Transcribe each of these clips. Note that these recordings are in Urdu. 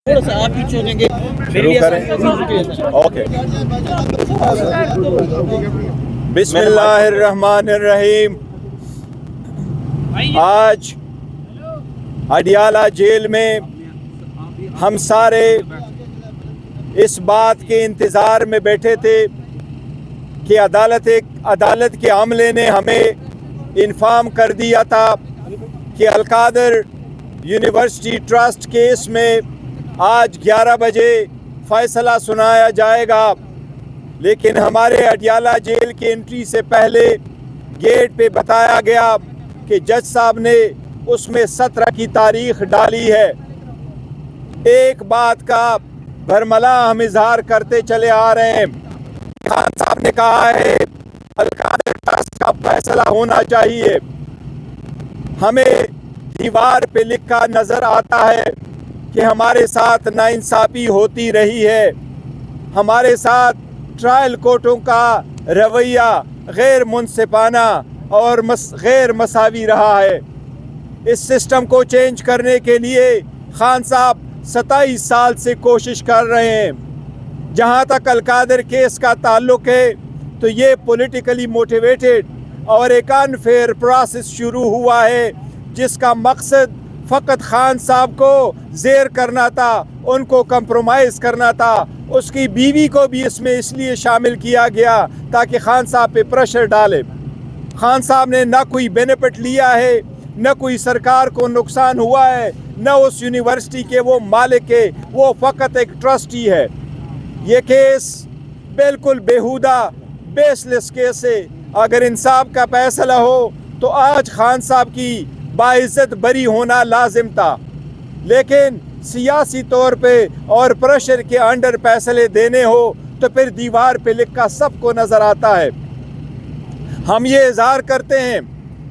تھوڑا سا آپ پیچھے ہو جائیں گے. شروع کریں. اوکے. بسم اللہ الرحمن الرحیم. آج اڈیالہ جیل میں ہم سارے اس بات کے انتظار میں بیٹھے تھے کہ عدالت کے عملے نے ہمیں انفارم کر دیا تھا کہ القادر یونیورسٹی ٹرسٹ کیس میں آج 11 بجے فیصلہ سنایا جائے گا، لیکن ہمارے اڈیالہ جیل کی انٹری سے پہلے گیٹ پہ بتایا گیا کہ جج صاحب نے اس میں 17 کی تاریخ ڈالی ہے. ایک بات کا برملا ہم اظہار کرتے چلے آ رہے ہیں. خان صاحب نے کہا ہے القادر ٹرسٹ کا فیصلہ ہونا چاہیے. ہمیں دیوار پہ لکھا نظر آتا ہے کہ ہمارے ساتھ ناانصافی ہوتی رہی ہے، ہمارے ساتھ ٹرائل کورٹوں کا رویہ غیر منصفانہ اور غیر مساوی رہا ہے. اس سسٹم کو چینج کرنے کے لیے خان صاحب 27 سال سے کوشش کر رہے ہیں. جہاں تک القادر کیس کا تعلق ہے تو یہ پولیٹیکلی موٹیویٹڈ اور ایک انفیئر پروسیس شروع ہوا ہے جس کا مقصد فقط خان صاحب کو زیر کرنا تھا، ان کو کمپرومائز کرنا تھا. اس کی بیوی کو بھی اس میں اس لیے شامل کیا گیا تاکہ خان صاحب پہ پریشر ڈالے. خان صاحب نے نہ کوئی بینیفٹ لیا ہے، نہ کوئی سرکار کو نقصان ہوا ہے، نہ اس یونیورسٹی کے وہ مالک ہے، وہ فقط ایک ٹرسٹی ہے. یہ کیس بالکل بیہودہ بیس لیس کیس ہے. اگر انصاف کا فیصلہ ہو تو آج خان صاحب کی باعزت بری ہونا لازم تھا، لیکن سیاسی طور پہ اور پریشر کے انڈر فیصلے دینے ہو تو پھر دیوار پہ لکھا سب کو نظر آتا ہے. ہم یہ اظہار کرتے ہیں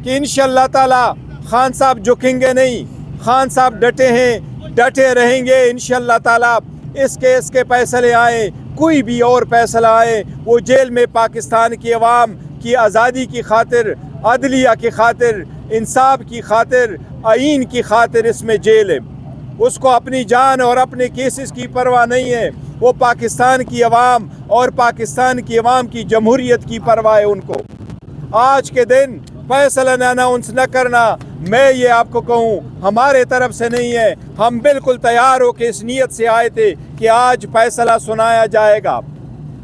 کہ انشاءاللہ تعالی خان صاحب جھکیں گے نہیں، خان صاحب ڈٹے ہیں، ڈٹے رہیں گے. انشاءاللہ تعالی اس کیس کے فیصلے آئیں، کوئی بھی اور فیصلہ آئے، وہ جیل میں پاکستان کی عوام کی آزادی کی خاطر، عدلیہ کی خاطر، انصاف کی خاطر، آئین کی خاطر اس میں جیل ہے. اس کو اپنی جان اور اپنے کیسز کی پرواہ نہیں ہے. وہ پاکستان کی عوام اور پاکستان کی عوام کی جمہوریت کی پرواہ ہے ان کو. آج کے دن فیصلہ اناؤنس نہ کرنا، میں یہ آپ کو کہوں، ہمارے طرف سے نہیں ہے. ہم بالکل تیار ہو کے اس نیت سے آئے تھے کہ آج فیصلہ سنایا جائے گا،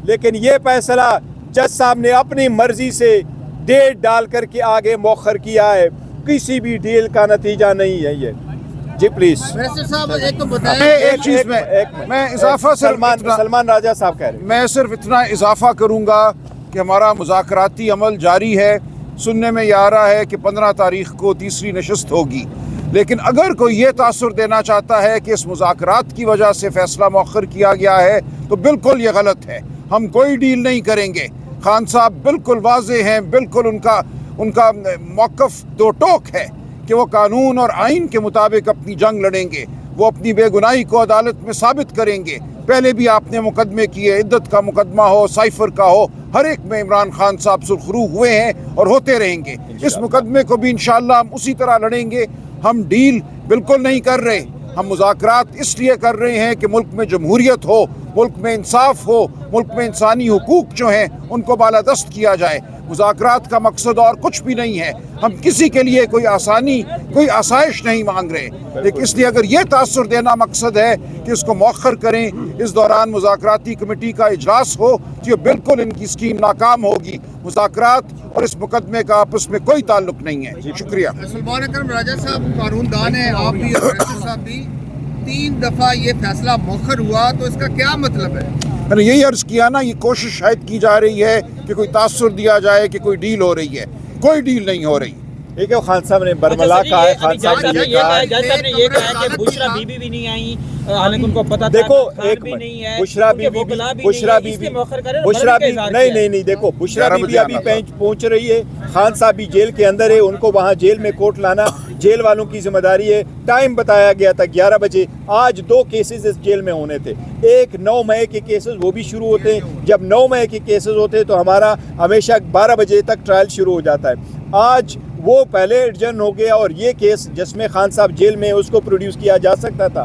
لیکن یہ فیصلہ جج صاحب نے اپنی مرضی سے ڈیٹ ڈال کر کے آگے مؤخر کیا ہے. کسی بھی ڈیل کا نتیجہ نہیں ہے یہ. جی پلیز. ایک چیز میں اضافہ سلمان راجہ صاحب کہہ رہے ہیں. میں صرف اتنا اضافہ کروں گا کہ ہمارا مذاکراتی عمل جاری ہے. سننے میں یہ آ رہا ہے کہ 15 تاریخ کو تیسری نشست ہوگی، لیکن اگر کوئی یہ تاثر دینا چاہتا ہے کہ اس مذاکرات کی وجہ سے فیصلہ مؤخر کیا گیا ہے تو بالکل یہ غلط ہے. ہم کوئی ڈیل نہیں کریں گے. خان صاحب بالکل واضح ہیں، بالکل ان کا موقف دو ٹوک ہے کہ وہ قانون اور آئین کے مطابق اپنی جنگ لڑیں گے. وہ اپنی بے گناہی کو عدالت میں ثابت کریں گے. پہلے بھی آپ نے مقدمے کیے، عدت کا مقدمہ ہو، سائفر کا ہو، ہر ایک میں عمران خان صاحب سرخرو ہوئے ہیں اور ہوتے رہیں گے. اس مقدمے کو بھی انشاءاللہ ہم اسی طرح لڑیں گے. ہم ڈیل بالکل نہیں کر رہے. ہم مذاکرات اس لیے کر رہے ہیں کہ ملک میں جمہوریت ہو، ملک میں انصاف ہو، ملک میں انسانی حقوق جو ہیں ان کو بالادست کیا جائے. مذاکرات کا مقصد اور کچھ بھی نہیں ہے. ہم کسی کے لیے کوئی آسانی، کوئی آسائش نہیں مانگ رہے. لیکن اس لیے اگر یہ تاثر دینا مقصد ہے کہ اس کو مؤخر کریں، اس دوران مذاکراتی کمیٹی کا اجلاس ہو، تو یہ بالکل ان کی اسکیم ناکام ہوگی. مذاکرات اور اس مقدمے کا آپس میں کوئی تعلق نہیں ہے. شکریہ. سلمان اکرم راجہ صاحب قانون دان ہیں، آپ بھی اور ریاست صاحب بھی. 3 دفعہ یہ فیصلہ مؤخر ہوا تو اس کا کیا مطلب ہے؟ میں نے یہی عرض کیا نا، یہ کوشش شاید کی جا رہی ہے کہ کوئی تاثر دیا جائے کہ کوئی ڈیل ہو رہی ہے. کوئی ڈیل نہیں ہو رہی. ٹھیک ہے. خان صاحب نے برملا کہا ہے، خان صاحب نے یہ کہا ہے. جج صاحب نے یہ کہا ہے کہ بشرا بی بی بھی نہیں آئی، حالانکہ ان کو پتہ تھا. دیکھو ایک بھی نہیں ہے، بشرا بی بی نہیں دیکھو بشرا بی بی ابھی پہنچ رہی ہے. خان صاحب بھی جیل کے اندر ہے، ان کو وہاں جیل میں کوٹ لانا جیل والوں کی ذمہ داری ہے. ٹائم بتایا گیا تھا 11 بجے. آج 2 کیسز اس جیل میں ہونے تھے. ایک 9 مئی کے کیسز، وہ بھی شروع ہوتے ہیں. جب 9 مئی کے کیسز ہوتے ہیں تو ہمارا ہمیشہ 12 بجے تک ٹرائل شروع ہو جاتا ہے. آج وہ پہلے ایڈجن ہو گیا اور یہ کیس جس میں خان صاحب جیل میں اس کو پروڈیوس کیا جا سکتا تھا